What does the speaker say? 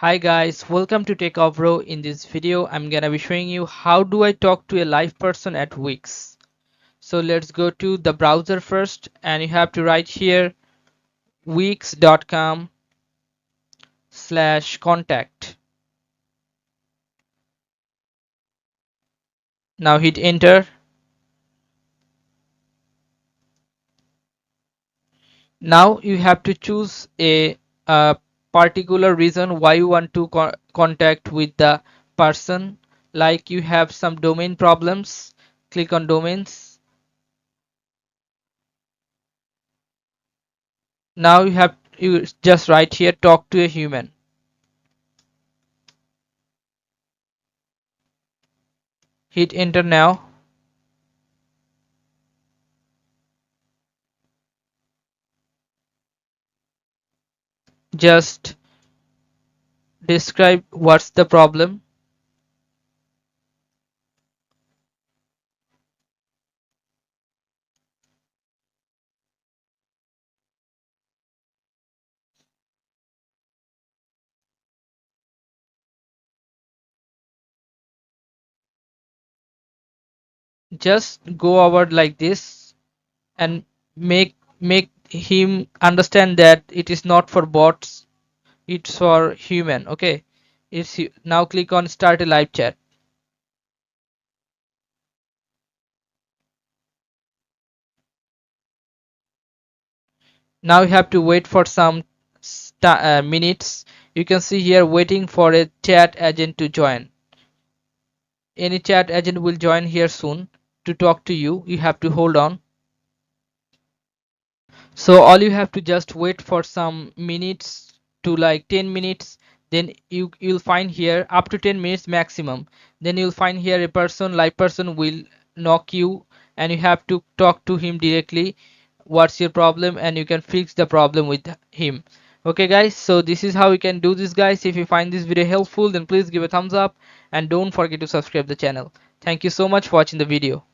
Hi guys, welcome to TechOvro. In this video, I'm gonna be showing you how do I talk to a live person at Wix. So let's go to the browser first, and you have to write here wix.com/contact. Now hit enter. Now you have to choose a particular reason why you want to contact with the person. Like you have some domain problems, click on domains. Now you just write here talk to a human. Hit enter now. Just describe what's the problem. Just go over like this and make him understand that it is not for bots, it's for human. Okay, now click on start a live chat. Now you have to wait for some minutes. You can see here waiting for a chat agent to join. Any chat agent will join here soon to talk to you. You have to hold on. So all you have to just wait for some minutes to like 10 minutes. Then you'll find here up to 10 minutes maximum. Then you'll find here a person, live person will knock you, and you have to talk to him directly. What's your problem, and you can fix the problem with him. Okay guys, so this is how you can do this guys. If you find this video helpful, then please give a thumbs up and don't forget to subscribe the channel. Thank you so much for watching the video.